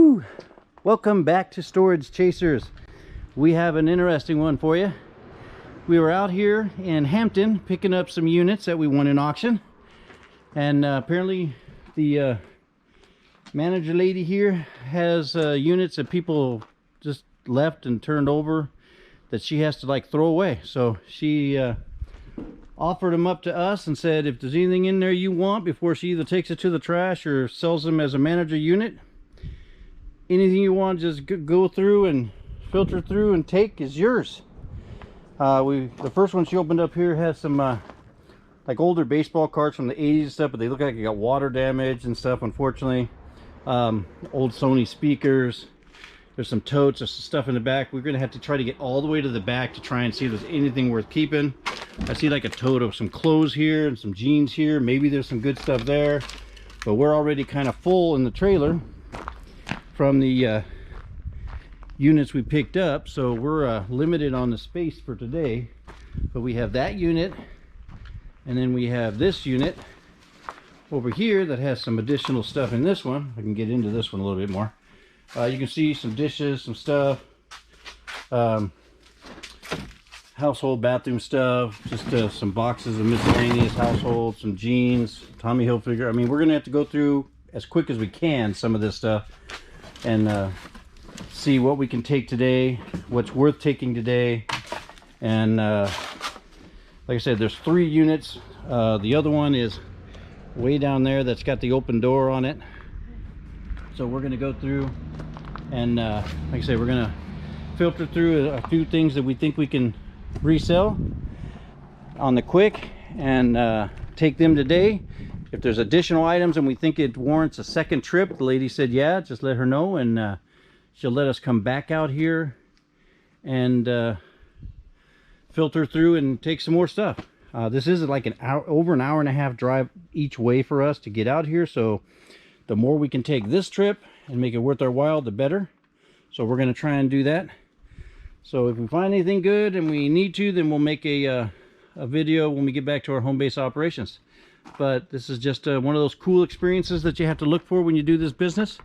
Woo! Welcome back to Storage Chasers. We have an interesting one for you. We were out here in Hampton picking up some units that we won in auction, and apparently the manager lady here has units that people just left and turned over that she has to like throw away. So she offered them up to us and said if there's anything in there you want before she either takes it to the trash or sells them as a manager unit, anything you want, just go through and filter through and take is yours. The first one she opened up here has some like older baseball cards from the 80s and stuff, but they look like they got water damage and stuff, unfortunately. Old Sony speakers. There's some totes, there's some stuff in the back. We're gonna have to try to get all the way to the back to try and see if there's anything worth keeping. I see like a tote of some clothes here and some jeans here. Maybe there's some good stuff there, but we're already kind of full in the trailer from the units we picked up, so we're limited on the space for today. But we have that unit, and then we have this unit over here that has some additional stuff in this one. I can get into this one a little bit more. You can see some dishes, some stuff, household bathroom stuff, just some boxes of miscellaneous household, some jeans, Tommy Hilfiger. I mean, we're gonna have to go through as quick as we can some of this stuff and see what we can take today, what's worth taking today. And like I said, there's 3 units. The other one is way down there that's got the open door on it. So we're going to go through and like I said, we're going to filter through a few things that we think we can resell on the quick and take them today. If there's additional items and we think it warrants a second trip, the lady said yeah, just let her know, and she'll let us come back out here and filter through and take some more stuff. This is like over an hour and a half drive each way for us to get out here, so the more we can take this trip and make it worth our while, the better. So we're going to try and do that. So if we find anything good and we need to, then we'll make a video when we get back to our home base operations. But this is just one of those cool experiences that you have to look for when you do this business.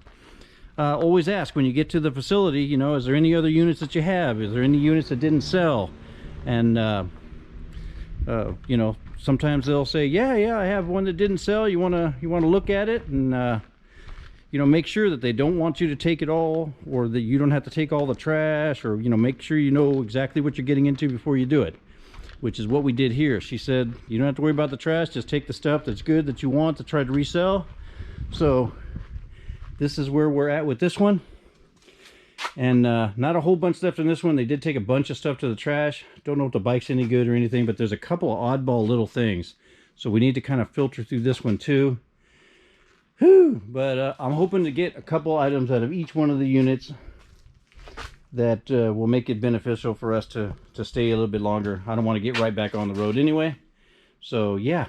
Always ask when you get to the facility, you know, is there any other units that you have? Is there any units that didn't sell? And you know, sometimes they'll say yeah, I have one that didn't sell. You want to look at it, and you know, make sure that they don't want you to take it all, or that you don't have to take all the trash, or you know, make sure you know exactly what you're getting into before you do it, which is what we did here. She said you don't have to worry about the trash, just take the stuff that's good that you want to try to resell. So this is where we're at with this one, and not a whole bunch left in this one. They did take a bunch of stuff to the trash. Don't know if the bike's any good or anything, but there's a couple of oddball little things, so we need to kind of filter through this one too. Whew. But I'm hoping to get a couple items out of each one of the units that will make it beneficial for us to stay a little bit longer. I don't want to get right back on the road anyway. So yeah,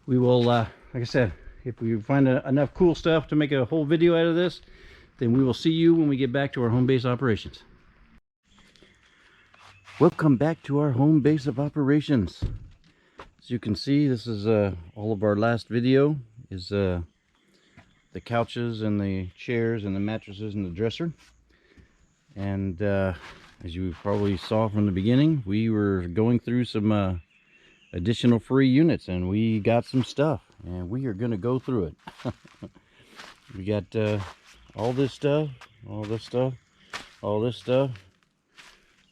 we will like I said, if we find enough cool stuff to make a whole video out of this, then we will see you when we get back to our home base operations. Welcome back to our home base of operations. As you can see, this is all of our last video is the couches and the chairs and the mattresses and the dresser. And as you probably saw from the beginning, we were going through some additional free units, and we got some stuff, and we are going to go through it. We got all this stuff, all this stuff, all this stuff,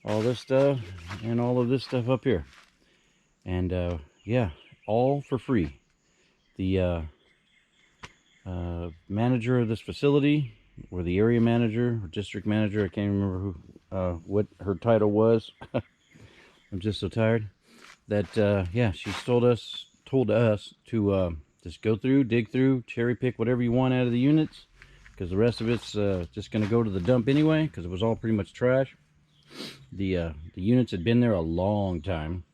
all this stuff, and all of this stuff up here. And yeah, all for free. The manager of this facility, or the area manager or district manager, I can't remember who what her title was. I'm just so tired. That yeah, she told us to just go through, dig through, cherry pick whatever you want out of the units, because the rest of it's just going to go to the dump anyway, because it was all pretty much trash. The units had been there a long time,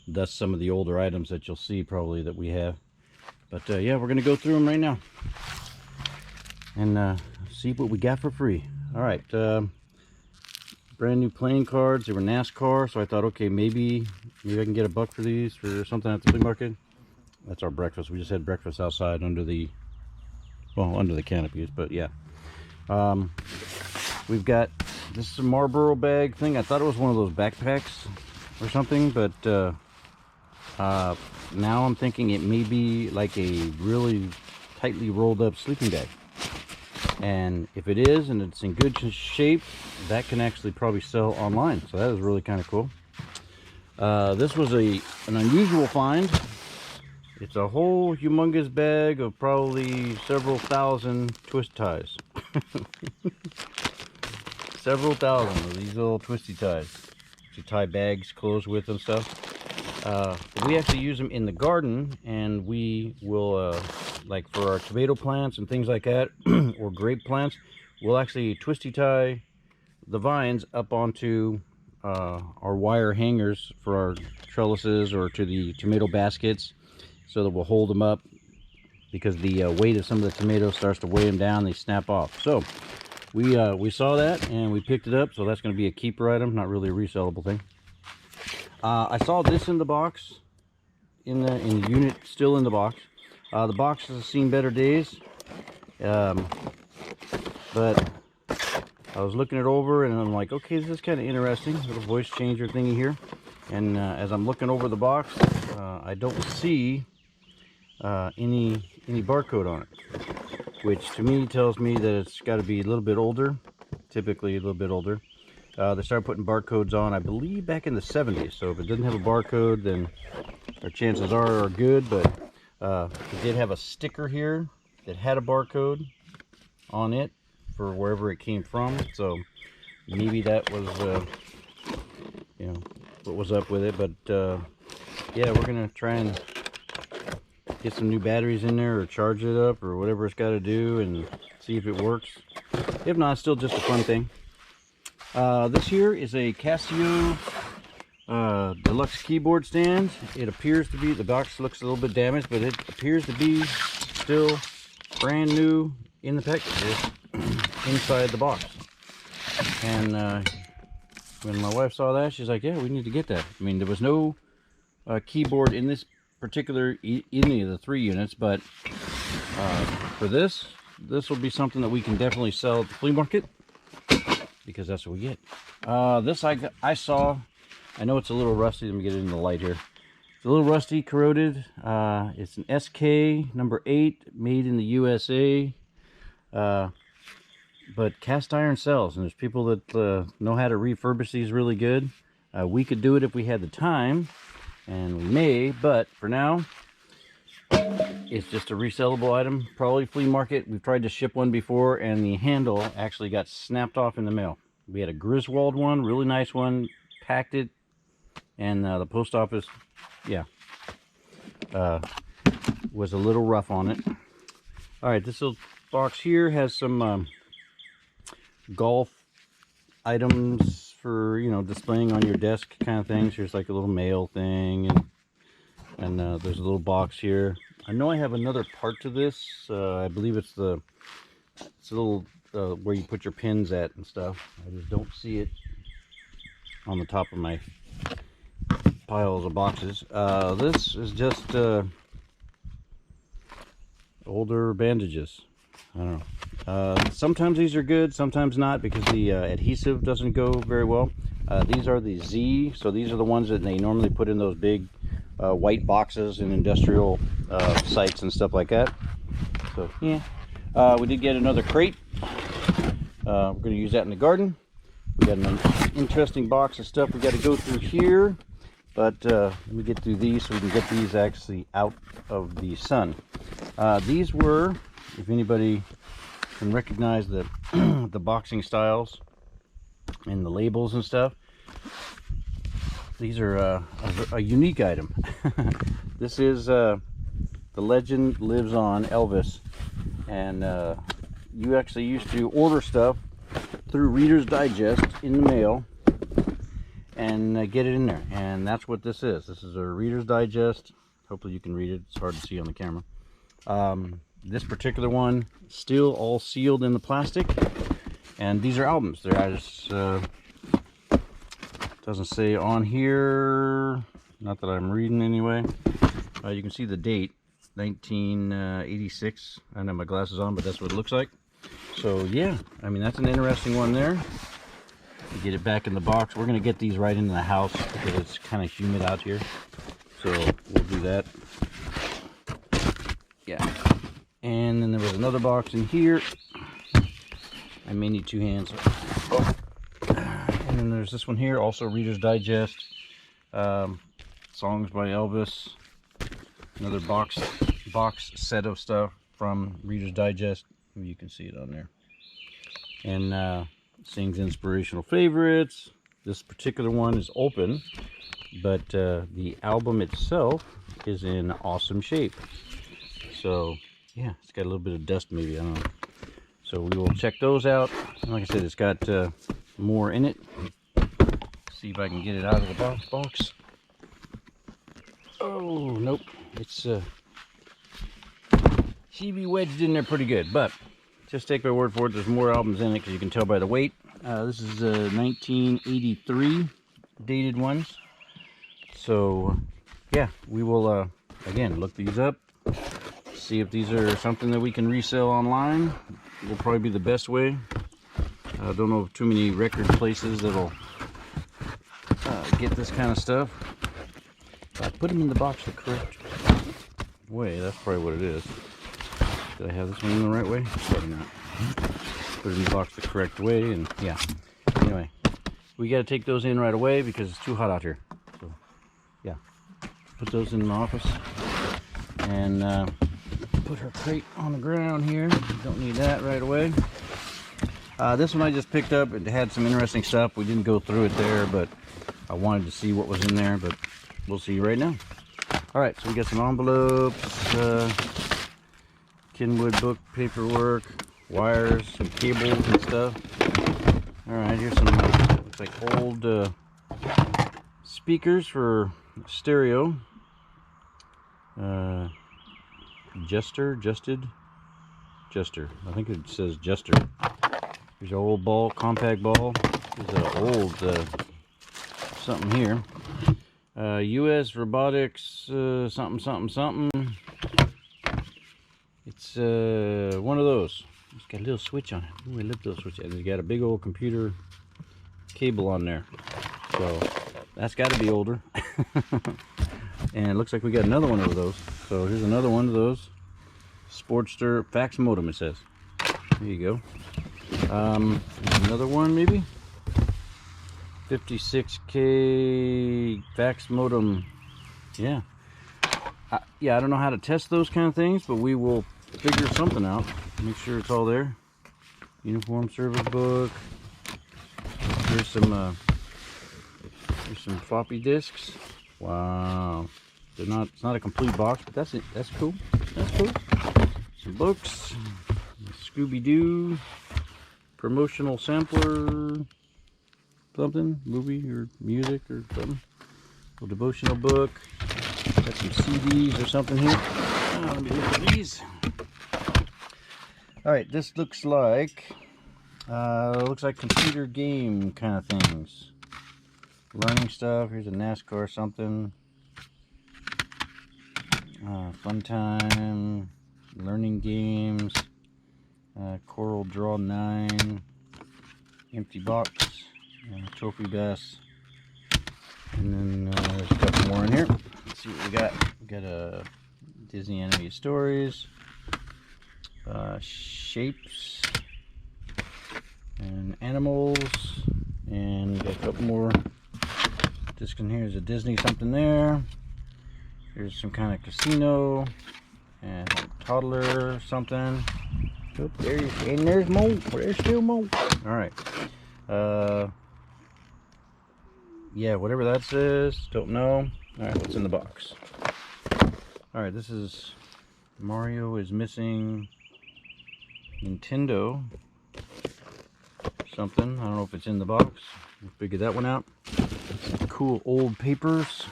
thus some of the older items that you'll see probably that we have. But yeah, we're going to go through them right now and see what we got for free. All right, brand new playing cards. They were NASCAR, so I thought, okay, maybe I can get a buck for these for something at the flea market. That's our breakfast. We just had breakfast outside under the, well, under the canopies, but yeah. We've got, this is a Marlboro bag thing. I thought it was one of those backpacks or something, but now I'm thinking it may be like a really tightly rolled up sleeping bag. And if it is and it's in good shape, that can actually probably sell online. So that is really kind of cool. This was an unusual find. It's a whole humongous bag of probably several thousand twist ties. Several thousand of these little twisty ties to tie bags, clothes with and stuff. We actually use them in the garden, and we will, like for our tomato plants and things like that, or grape plants, we'll actually twisty tie the vines up onto our wire hangers for our trellises or to the tomato baskets, so that we'll hold them up, because the weight of some of the tomatoes starts to weigh them down, they snap off. So we saw that and we picked it up, so that's going to be a keeper item, not really a resellable thing. I saw this in the box, in the unit, still in the box. The box has seen better days, but I was looking it over and I'm like, okay, this is kind of interesting, little voice changer thingy here. And as I'm looking over the box, I don't see any barcode on it, which to me tells me that it's got to be a little bit older, typically a little bit older. They started putting barcodes on, I believe, back in the 70s. So if it doesn't have a barcode, then our chances are good. But it did have a sticker here that had a barcode on it for wherever it came from. So maybe that was, you know, what was up with it. But yeah, we're gonna try and get some new batteries in there, or charge it up, or whatever it's got to do, and see if it works. If not, it's still just a fun thing. This here is a Casio deluxe keyboard stand. It appears to be, the box looks a little bit damaged, but it appears to be still brand new in the packages inside the box. And when my wife saw that, she's like, yeah, we need to get that. I mean, there was no keyboard in this particular any of the 3 units, but for this will be something that we can definitely sell at the flea market, because that's what we get. This I saw, I know it's a little rusty. Let me get it in the light here. It's a little rusty, corroded. It's an SK number 8, made in the USA. But cast iron sells, and there's people that know how to refurbish these really good. We could do it if we had the time, and we may, but for now, it's just a resellable item, probably flea market. We've tried to ship one before, and the handle actually got snapped off in the mail. We had a Griswold one, really nice one, packed it, and the post office, yeah, was a little rough on it. All right, this little box here has some golf items for, you know, displaying on your desk kind of things. Here's like a little mail thing, and there's a little box here. I know I have another part to this. I believe it's a little where you put your pins at and stuff. I just don't see it on the top of my piles of boxes. This is just older bandages. I don't know. Sometimes these are good, sometimes not, because the adhesive doesn't go very well. These are the Z, so these are the ones that they normally put in those big white boxes in industrial sites and stuff like that. So yeah, we did get another crate. We're going to use that in the garden. We got an interesting box of stuff we got to go through here, but let me get through these so we can get these actually out of the sun. These were, if anybody can recognize the the boxing styles and the labels and stuff, these are a unique item. This is The Legend Lives On, Elvis, and you actually used to order stuff through Reader's Digest in the mail and get it in there, and that's what this is. This is a Reader's Digest. Hopefully you can read it. It's hard to see on the camera. This particular one, still all sealed in the plastic, and these are albums. They're just doesn't say on here, not that I'm reading anyway. You can see the date, 1986. I don't have my glasses on, but that's what it looks like. So yeah, I mean, that's an interesting one there. Get it back in the box. We're gonna get these right into the house because it's kind of humid out here, so we'll do that. Yeah. And then there was another box in here. I may need two hands. Oh. And then there's this one here, also Reader's Digest, songs by Elvis. Another box set of stuff from Reader's Digest. You can see it on there. And sings inspirational favorites. This particular one is open, but the album itself is in awesome shape. So yeah, it's got a little bit of dust maybe, I don't know. So we will check those out. And like I said, it's got more in it. See if I can get it out of the box. Oh nope, it's she be wedged in there pretty good, but just take my word for it, there's more albums in it because you can tell by the weight. This is 1983 dated ones. So yeah, we will again look these up, see if these are something that we can resell online. Will probably be the best way. I don't know of too many record places that'll get this kind of stuff. If I put them in the box the correct way, that's probably what it is. Did I have this one in the right way? Probably not. Put it in the box the correct way, and yeah. Anyway, we got to take those in right away because it's too hot out here. So, yeah. Put those in the office. And put her crate on the ground here. Don't need that right away. This one I just picked up. It had some interesting stuff. We didn't go through it there, but I wanted to see what was in there, but we'll see right now. All right, so we got some envelopes. Kenwood book paperwork, wires, some cables and stuff. All right, here's some looks like old speakers for stereo. Jester. I think it says Jester. Here's an old ball, compact ball. There's an old something here. U.S. Robotics something. It's one of those. It's got a little switch on it. Ooh, I love those switches. And it's got a big old computer cable on there. So that's got to be older. And it looks like we got another one of those. So here's another one of those. Sportster fax modem, it says. There you go. Another one maybe. 56K fax modem. Yeah. Yeah, I don't know how to test those kind of things, but we will figure something out. Make sure it's all there. Uniform service book. Here's some floppy disks. Wow. They're not. It's not a complete box, but that's it. That's cool. That's cool. Some books. Scooby-Doo. Promotional sampler. Something. Movie or music or something. Little devotional book. Got some CDs or something here. Let me look at these. All right, this looks like computer game kind of things. Learning stuff. Here's a NASCAR something. Fun time. Learning games. Coral Draw 9. Empty box. Trophy bass. And then there's a couple more in here. Let's see what we got. We got a Disney Animated Stories, shapes, and animals, and we got a couple more. This one here is a Disney something there. Here's some kind of casino, and toddler something. Oh, there's more. There's still more. All right. Yeah, whatever that says, don't know. All right, what's in the box? All right, this is Mario is missing Nintendo something. I don't know if it's in the box. We'll figure that one out. Cool old papers.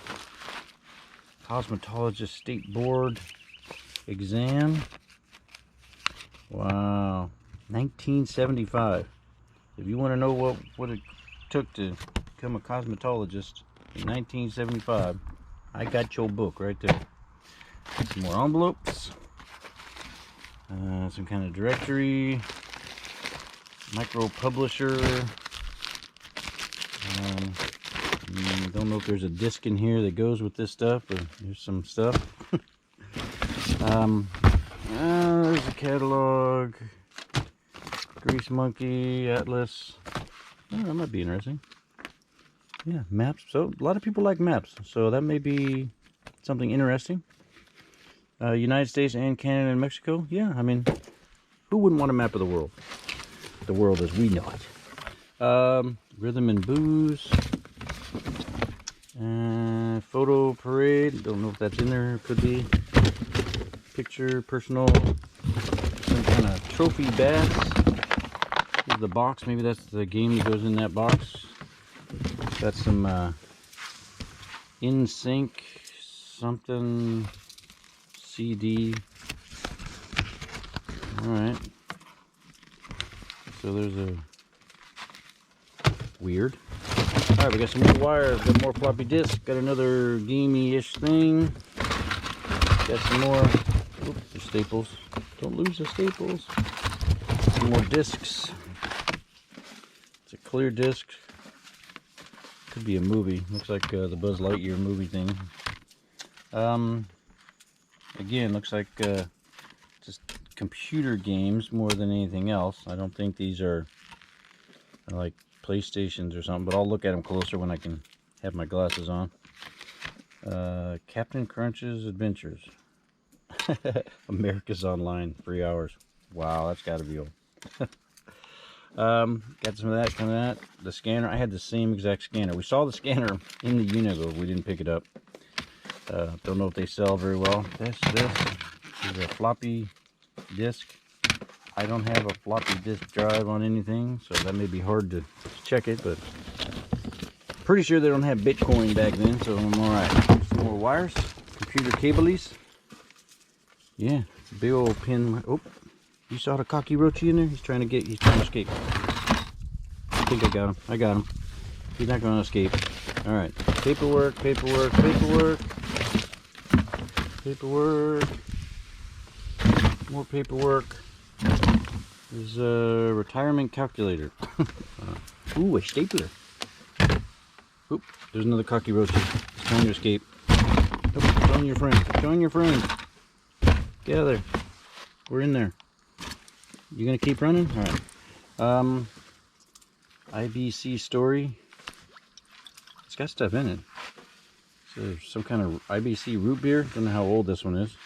Cosmetologist State Board exam. Wow, 1975. If you want to know what it took to become a cosmetologist in 1975, I got your book right there. Some more envelopes, some kind of directory, Micro publisher. Don't know if there's a disc in here that goes with this stuff, but there's some stuff. There's a catalog. Grease Monkey, Atlas. Oh, that might be interesting. Yeah, maps. So a lot of people like maps, so that may be something interesting. United States and Canada and Mexico. Yeah, I mean, who wouldn't want a map of the world? The world as we know it. Rhythm and Booze. Photo Parade. Don't know if that's in there. Could be. Picture, personal. Some kind of trophy bass. Here's the box. Maybe that's the game that goes in that box. Got some In Sync something CD. Alright. So there's a weird. Alright, we got some more wires, got more floppy disks, got another gamey-ish thing. Got some more. Oops, the staples. Don't lose the staples. Some more discs. It's a clear disc. Could be a movie. Looks like the Buzz Lightyear movie thing. Again, looks like just computer games more than anything else. I don't think these are like PlayStations or something, but I'll look at them closer when I can have my glasses on. Captain Crunch's Adventures. America's Online, 3 hours. Wow, that's got to be old. Got some of that, kind of that. The scanner, I had the same exact scanner. We saw the scanner in the unit, but we didn't pick it up. Don't know if they sell very well. This is a floppy disk. I don't have a floppy disk drive on anything, so that may be hard to check it, but pretty sure they don't have Bitcoin back then, so I'm alright. Some more wires, computer cablies. Yeah, big old pin. Oh, you saw the cockroachy in there? He's trying to escape. I think I got him. I got him. He's not going to escape. Alright, paperwork. More paperwork. There's a retirement calculator. Ooh, a stapler. Oop, there's another cockroach. He's trying to escape. Oh, join your friend. Join your friend. Get out of there. We're in there. You gonna keep running? Alright. IBC story. It's got stuff in it. So some kind of IBC root beer. Don't know how old this one is.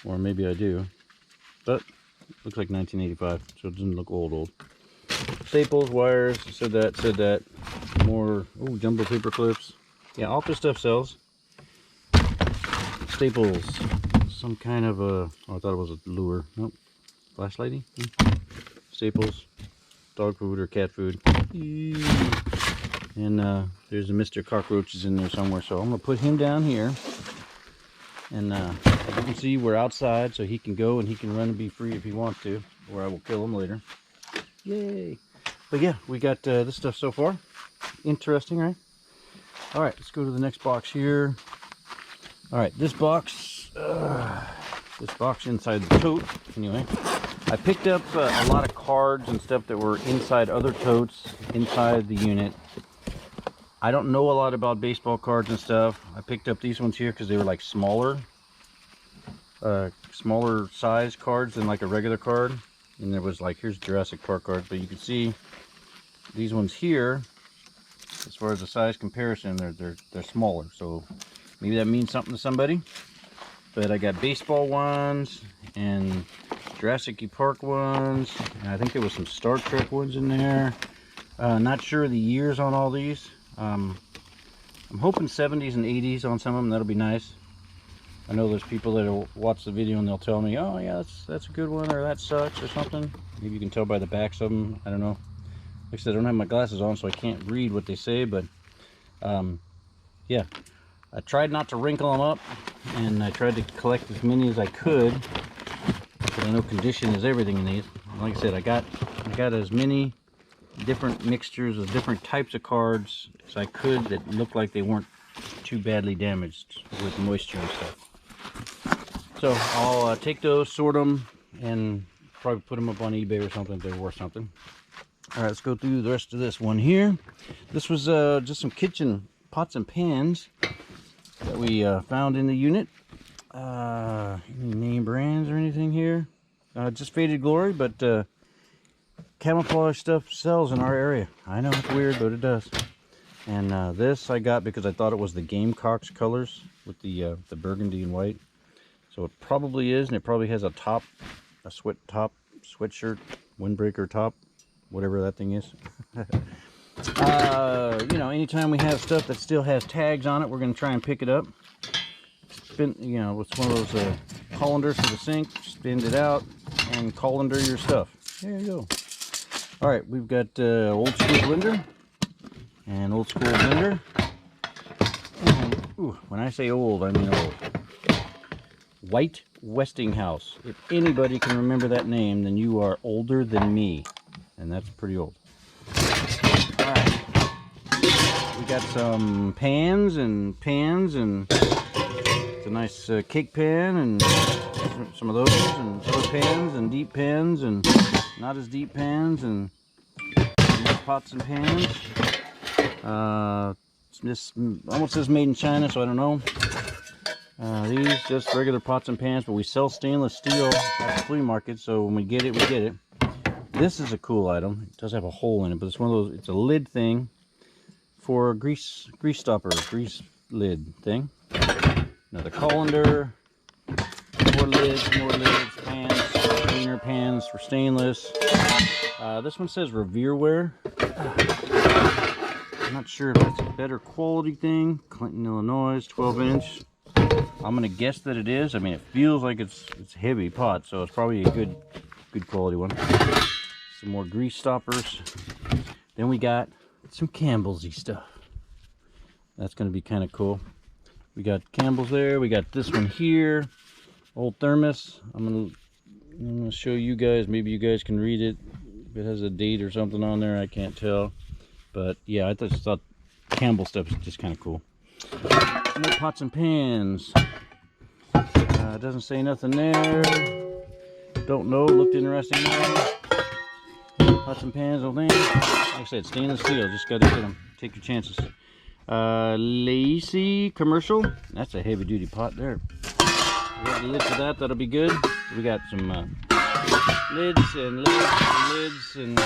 Or maybe I do. But looks like 1985, so it doesn't look old. Staples, wires, said that. More, oh, jumbo paper clips. Yeah, all this stuff sells. Staples. Some kind of a, oh, I thought it was a lure. Nope. Flashlighty? Staples. Dog food or cat food. And there's a Mr. Cockroaches in there somewhere, so I'm going to put him down here. And as you can see, we're outside, so he can go and he can run and be free if he wants to, or I will kill him later. Yay! But yeah, we got this stuff so far. Interesting, right? Alright, let's go to the next box here. Alright, this box inside the tote, anyway. I picked up a lot of cards and stuff that were inside other totes, inside the unit. I don't know a lot about baseball cards and stuff. I picked up these ones here because they were like smaller size cards than like a regular card. And there was like, here's Jurassic Park cards, but you can see these ones here, as far as the size comparison, they're smaller. So maybe that means something to somebody. But I got baseball ones and Jurassic Park ones, and I think there was some Star Trek ones in there. Not sure the years on all these. I'm hoping 70s and 80s on some of them. That'll be nice. I know there's people that'll watch the video and they'll tell me, oh yeah, that's a good one, or that sucks, or something. Maybe you can tell by the backs of them. I don't know. Like I said, I don't have my glasses on, so I can't read what they say, but yeah. I tried not to wrinkle them up, and I tried to collect as many as I could. But I know condition is everything in these. Like I said, I got as many different mixtures of different types of cards as I could that looked like they weren't too badly damaged with moisture and stuff. So I'll take those, sort them, and Probably put them up on eBay or something if they're worth something. All right, let's go through the rest of this one here. This was just some kitchen pots and pans that we found in the unit. Any name brands or anything here? Just Faded Glory, but camouflage stuff sells in our area. I know it's weird, but it does. And this I got because I thought it was the Gamecocks colors with the burgundy and white. So it probably is, and it probably has a top, a sweatshirt, windbreaker top, whatever that thing is. You know, anytime we have stuff that still has tags on it, we're going to try and pick it up. Spin, you know, it's one of those colanders for the sink. Spin it out and colander your stuff. There you go. All right, we've got old school blender and old school blender. And, ooh, when I say old, I mean old. White Westinghouse. If anybody can remember that name, then you are older than me, and that's pretty old. All right, we got some pans, and it's a nice cake pan, and some of those, and other pans, and deep pans, and not as deep pans, and more pots and pans. This almost says made in China, so I don't know. These just regular pots and pans, but we sell stainless steel at the flea market, so when we get it, we get it. This is a cool item. It does have a hole in it, but it's one of those, it's a lid thing for a grease stopper, grease lid thing. Another colander, more lids, pans, cleaner pans for stainless. This one says Revereware. I'm not sure if that's a better quality thing. Clinton, Illinois, 12-inch. I'm gonna guess that it is. I mean, it feels like it's heavy pot, so it's probably a good quality one. Some more grease stoppers. Then we got some Campbell's-y stuff. That's gonna be kind of cool. We got Campbell's there. We got this one here, old thermos. I'm gonna show you guys. Maybe you guys can read it. If it has a date or something on there, I can't tell. But yeah, I just thought Campbell stuff is just kind of cool. More pots and pans. Doesn't say nothing there. Don't know. Looked interesting there. Pots and pans, old thing. Like I said, stainless steel. Just got to get them. Take your chances. Lacey commercial. That's a heavy duty pot there. We got the lid for that. That'll be good. We got some lids and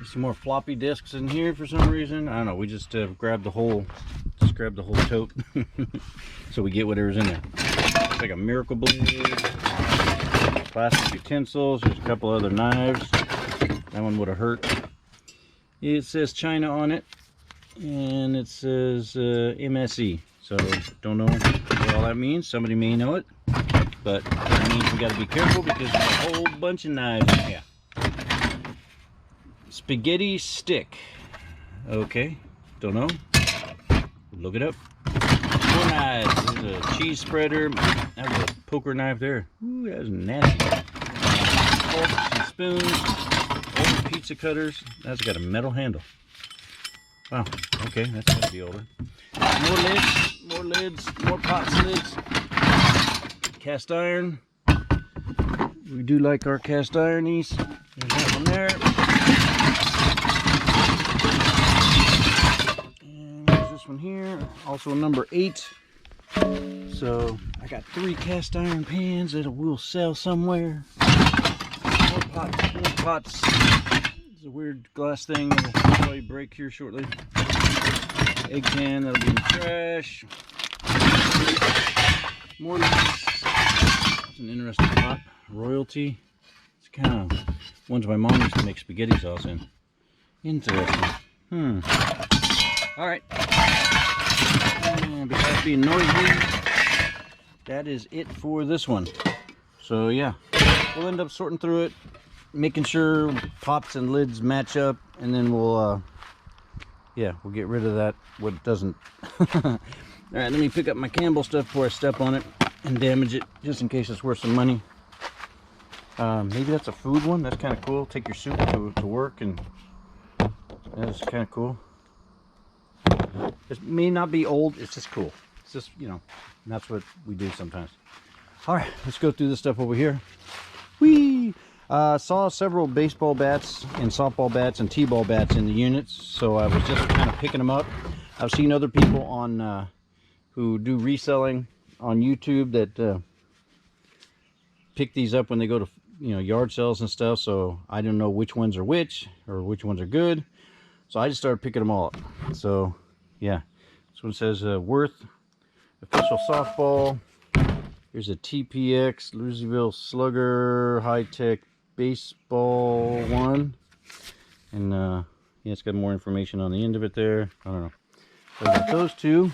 some more floppy disks in here for some reason. I don't know. We just grabbed the whole tote so we get whatever's in there. It's like a Miracle Blade, plastic utensils. There's a couple other knives. That one would have hurt. It says China on it, and it says MSE. So don't know what all that means. Somebody may know it, but that means we got to be careful because there's a whole bunch of knives in here. Spaghetti stick. Okay, don't know. Look it up. More knives. There's a cheese spreader. There's a poker knife there. Ooh, that's nasty. Forks and spoons. Old pizza cutters. That's got a metal handle. Wow. Okay, that's gotta be older. More lids, more pots, lids. Cast iron. We do like our cast ironies. There's that one there. One here, also a number 8. So I got 3 cast iron pans that will sell somewhere. More pots. It's a weird glass thing that'll probably break here shortly. Egg pan, that'll be in the trash. More lids. It's an interesting pot. Royalty. It's kind of ones my mom used to make spaghetti sauce in. Interesting. All right. And besides being noisy, that is it for this one. So yeah, we'll end up sorting through it, making sure pots and lids match up, and then we'll get rid of that what doesn't. All right, let me pick up my Campbell stuff before I step on it and damage it, just in case it's worth some money. Maybe that's a food one. That's kind of cool. Take your soup to work, and that's kind of cool. It may not be old, it's just cool. It's just, you know, that's what we do sometimes. All right, let's go through this stuff over here. Whee! Saw several baseball bats and softball bats and t-ball bats in the units, so I was just kind of picking them up. I've seen other people on who do reselling on YouTube that pick these up when they go to, you know, yard sales and stuff, so I don't know which ones are which or which ones are good, so I just started picking them all up. So yeah, this one says Worth official softball. Here's a TPX Louisville Slugger high-tech baseball one, and yeah, it's got more information on the end of it there. I don't know. So we got those two,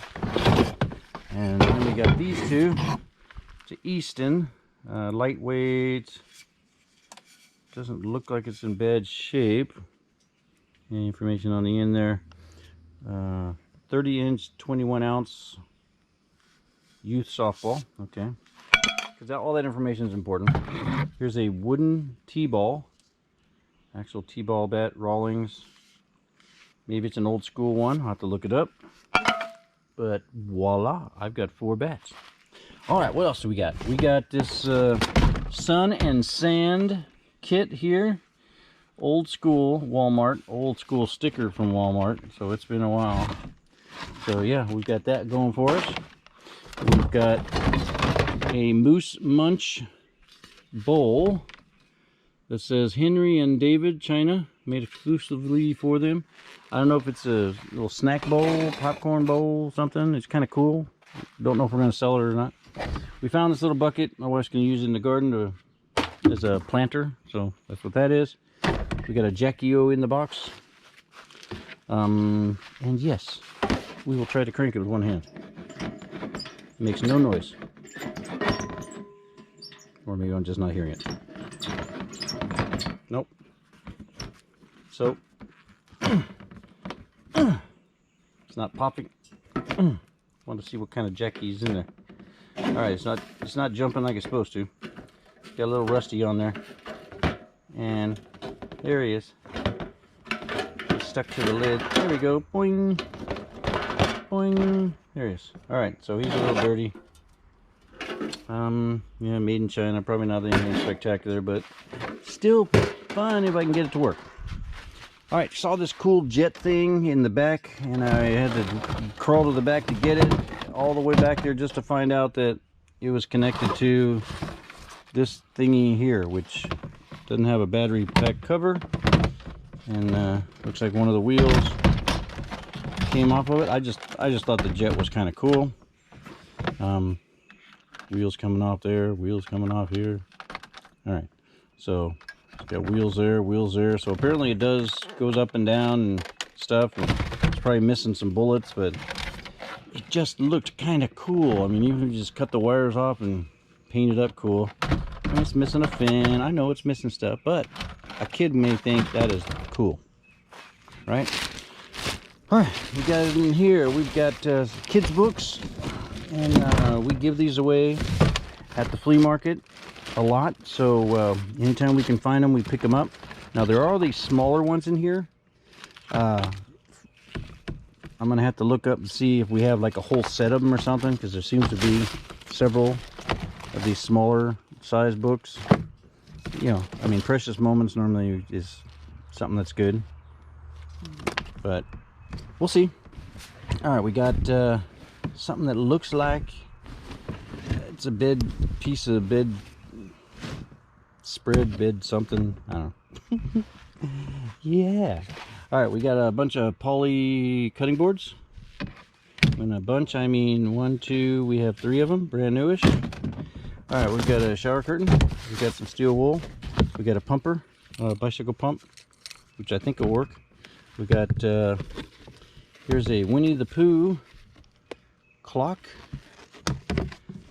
and then we got these two. It's Easton, lightweight. Doesn't look like it's in bad shape. Any information on the end there? 30-inch, 21-ounce youth softball. Okay, because all that information is important. Here's a wooden T-ball, actual T-ball bat, Rawlings. Maybe it's an old school one. I'll have to look it up. But voila, I've got 4 bats. All right, what else do we got? We got this Sun and Sand kit here. Old school Walmart, old school sticker from Walmart. So it's been a while. So yeah, we've got that going for us. We've got a Moose Munch bowl that says Henry and David China, made exclusively for them. I don't know if it's a little snack bowl, popcorn bowl, something. It's kind of cool. Don't know if we're going to sell it or not. We found this little bucket. My wife's going to use it in the garden as a planter, so that's what that is. We got a Jackie O in the box. And yes, we will try to crank it with one hand. It makes no noise. Or maybe I'm just not hearing it. Nope. So it's not popping. Want to see what kind of Jackie's in there. All right, it's not jumping like it's supposed to. Got a little rusty on there, and there he is. It's stuck to the lid. There we go. Boing, boing. There he is. All right, so he's a little dirty. Yeah, made in China. Probably not anything spectacular, but still fun if I can get it to work. All right, saw this cool jet thing in the back, and I had to crawl to the back to get it all the way back there just to find out that it was connected to this thingy here, which doesn't have a battery pack cover, and looks like one of the wheels came off of it. I just thought the jet was kind of cool. Wheels coming off there, wheels coming off here. All right, so it's got wheels there, so apparently it goes up and down and stuff, and it's probably missing some bullets, but it just looked kind of cool. I mean, even if you just cut the wires off and paint it up cool. And it's missing a fin. I know it's missing stuff, but a kid may think that is cool, right? All right, we got it in here. We've got kids books, and we give these away at the flea market a lot, so anytime we can find them, we pick them up. Now there are these smaller ones in here. I'm gonna have to look up and see if we have like a whole set of them or something, because there seems to be several of these smaller size books. You know, I mean, Precious Moments normally is something that's good, but we'll see. All right, we got something that looks like it's a piece of bed spread, bed something, I don't know. Yeah. All right, we got a bunch of poly cutting boards. When a bunch, I mean 1, 2, we have 3 of them, brand newish. All right, we've got a shower curtain. We've got some steel wool. We got a pumper, a bicycle pump, which I think will work. We got, here's a Winnie the Pooh clock.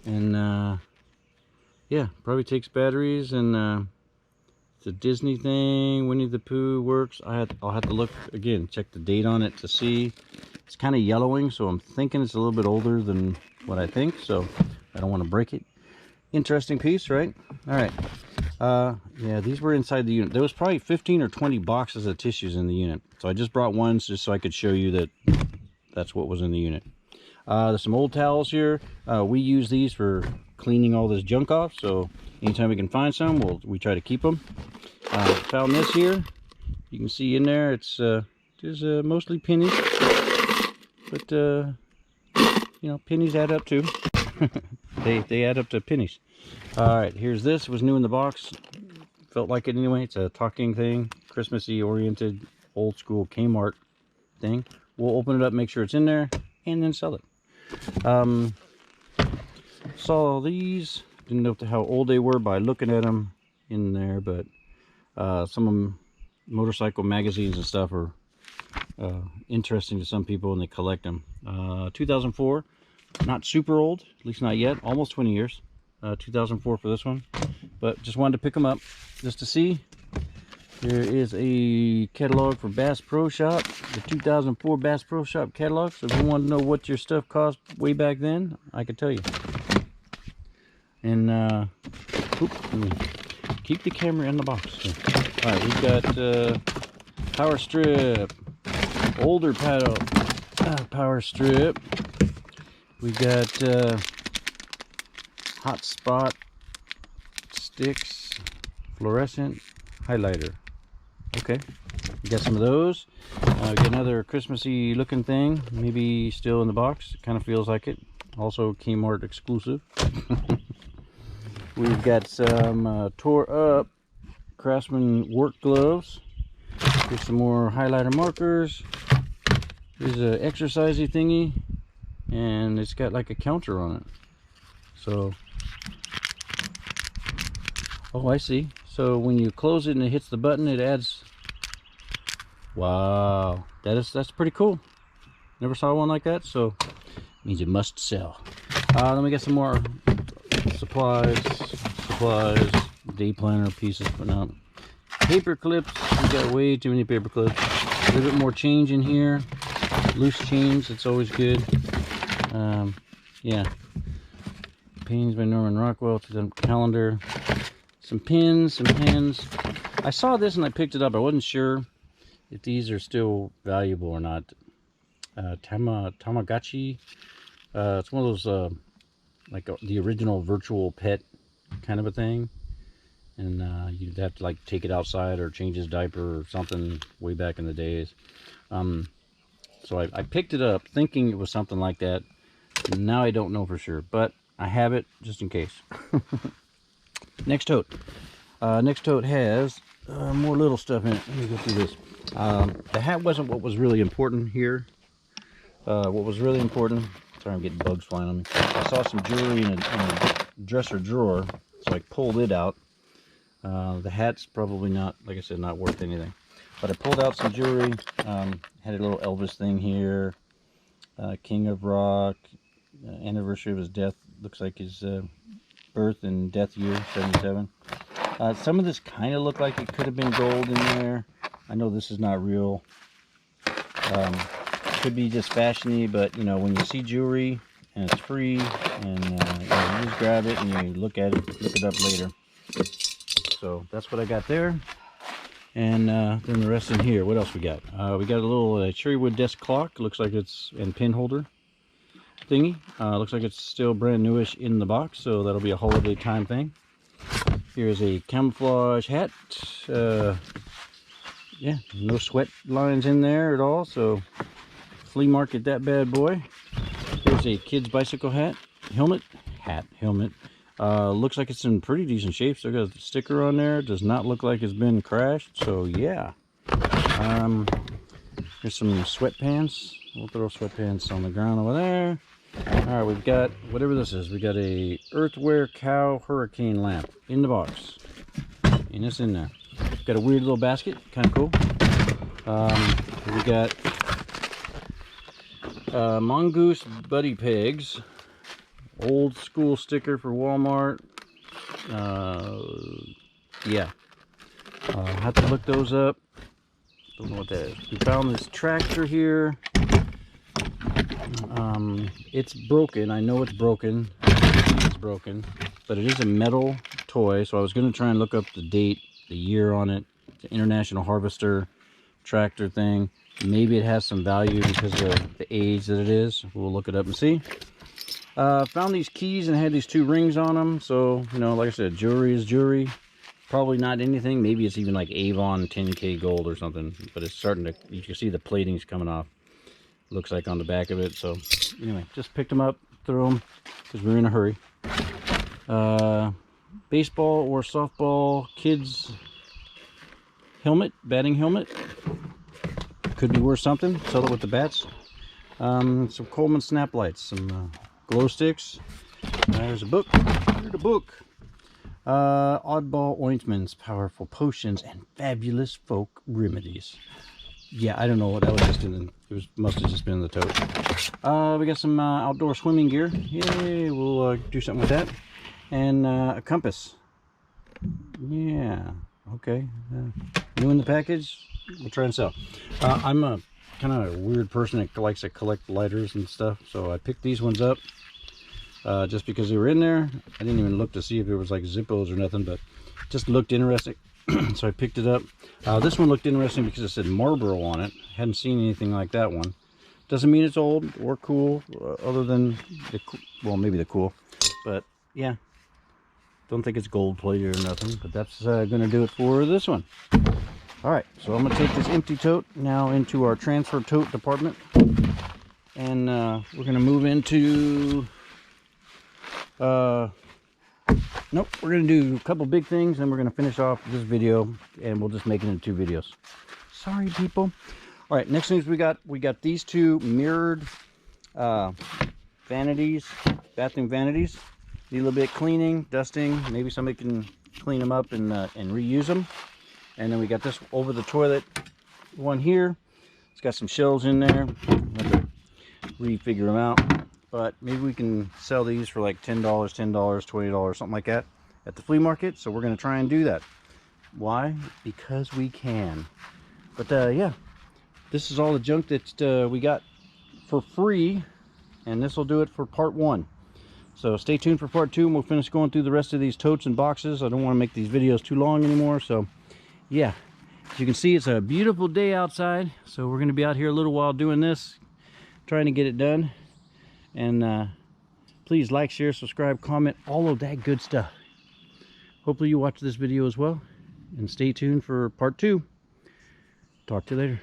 And yeah, probably takes batteries, and it's a Disney thing. Winnie the Pooh works. I'll have to look again, check the date on it to see. It's kind of yellowing, so I'm thinking it's a little bit older than what I think, so I don't want to break it. Interesting piece, right? All right. Yeah, these were inside the unit. There was probably 15 or 20 boxes of tissues in the unit, so I just brought one just so I could show you that that's what was in the unit. There's some old towels here. We use these for cleaning all this junk off. So anytime we can find some, we try to keep them. Found this here. You can see in there, it's there's mostly pennies, but you know, pennies add up too. they add up to pennies. All right, here's this. It was new in the box. Felt like it anyway. It's a talking thing, Christmassy oriented, old school Kmart thing. We'll open it up, make sure it's in there, and then sell it. Saw these. Didn't know how old they were by looking at them in there, but some of them, motorcycle magazines and stuff, are interesting to some people, and they collect them. 2004, not super old, at least not yet, almost 20 years. 2004 for this one, but just wanted to pick them up just to see. There is a catalog for Bass Pro Shop, the 2004 Bass Pro Shop catalog. So if you want to know what your stuff cost way back then, I can tell you. And keep the camera in the box. All right, we've got Power Strip, older paddle, Power Strip. We got Hot Spot sticks, fluorescent highlighter. Okay, we got some of those. Got another Christmassy looking thing, maybe still in the box. It kind of feels like it. Also Kmart exclusive. We've got some tore up Craftsman work gloves. Here's some more highlighter markers. Here's an exercisey thingy, and it's got like a counter on it. So, oh, I see. So when you close it and it hits the button, it adds. Wow, that's pretty cool. Never saw one like that, so means it must sell. Then we got some more supplies, day planner pieces, but not paper clips. We got way too many paper clips. A little bit more change in here, loose change. It's always good. Yeah. Paintings by Norman Rockwell. Calendar. Some pins, some pens. I saw this and I picked it up. I wasn't sure if these are still valuable or not. Tamagotchi. It's one of those like the original virtual pet kind of a thing, and you'd have to like take it outside or change his diaper or something way back in the days. So I picked it up thinking it was something like that. Now I don't know for sure, but I have it just in case. Next tote. Next tote has more little stuff in it. Let me go through this. The hat wasn't what was really important here. What was really important, sorry, I'm getting bugs flying on me. I saw some jewelry in a dresser drawer, so I pulled it out. The hat's probably not, like I said, not worth anything. But I pulled out some jewelry. Had a little Elvis thing here. King of Rock. Anniversary of his death. Looks like his birth and death year, 77. Some of this kind of looked like it could have been gold in there. I know this is not real. Could be just fashiony, but you know, when you see jewelry and it's free, and you just grab it and you look at it, look it up later. So that's what I got there. And then the rest in here. What else we got? We got a little cherry wood desk clock. Looks like it's in pin holder thingy. Looks like it's still brand newish in the box, so that'll be a holiday time thing. Here's a camouflage hat. Yeah, no sweat lines in there at all, so flea market that bad boy. Here's a kid's bicycle hat. Helmet. Looks like it's in pretty decent shape. Still got a sticker on there. Does not look like it's been crashed, so yeah. Here's some sweatpants. We'll throw sweatpants on the ground over there. Alright, we've got whatever this is. We got a Earthware Cow Hurricane lamp in the box. And it's in there. Got a weird little basket, kind of cool. We got Mongoose Buddy Pegs. Old school sticker for Walmart. Yeah. Have to look those up. Don't know what that is. We found this tractor here. It's broken. I know it's broken. It's broken. But it is a metal toy. So I was going to try and look up the date, the year on it. It's an International Harvester tractor thing. Maybe it has some value because of the age that it is. We'll look it up and see. Found these keys and had these 2 rings on them. So, you know, like I said, jewelry is jewelry. Probably not anything. Maybe it's even like Avon 10K gold or something. But it's starting to, you can see the plating's coming off. Looks like on the back of it. So, anyway, just picked them up, threw them, because we were in a hurry. Baseball or softball kids helmet, batting helmet. Could be worth something. Sell it with the bats. Some Coleman snap lights, some glow sticks. There's a book. Here's a book. Oddball ointments, powerful potions, and fabulous folk remedies. Yeah, I don't know what that was. Just in the, must have just been in the tote. We got some outdoor swimming gear. Yay! We'll do something with that. And a compass. Yeah. Okay. New in the package. We'll try and sell. I'm a kind of a weird person that likes to collect lighters and stuff, so I picked these ones up just because they were in there. I didn't even look to see if there was like Zippos or nothing, but just looked interesting. So I picked it up. This one looked interesting because it said Marlboro on it. Hadn't seen anything like that one. Doesn't mean it's old or cool, other than the, well, maybe the cool, but yeah, don't think it's gold plated or nothing. But that's gonna do it for this one. All right, so I'm gonna take this empty tote now into our transfer tote department, and we're gonna move into nope, we're gonna do a couple big things, and we're gonna finish off this video, and we'll just make it into 2 videos. Sorry, people. All right, next things we got these 2 mirrored vanities, bathroom vanities. Need a little bit of cleaning, dusting. Maybe somebody can clean them up and reuse them. And then we got this over the toilet one here. It's got some shells in there. Have to refigure them out. But maybe we can sell these for like $10, $20, something like that at the flea market. So we're going to try and do that. Why? Because we can. But yeah, this is all the junk that we got for free. And this will do it for part 1. So stay tuned for part 2, and we'll finish going through the rest of these totes and boxes. I don't want to make these videos too long anymore. So yeah, as you can see, it's a beautiful day outside. So we're going to be out here a little while doing this, trying to get it done. And please like, share, subscribe, comment, all of that good stuff. Hopefully you watch this video as well, and stay tuned for part 2. Talk to you later.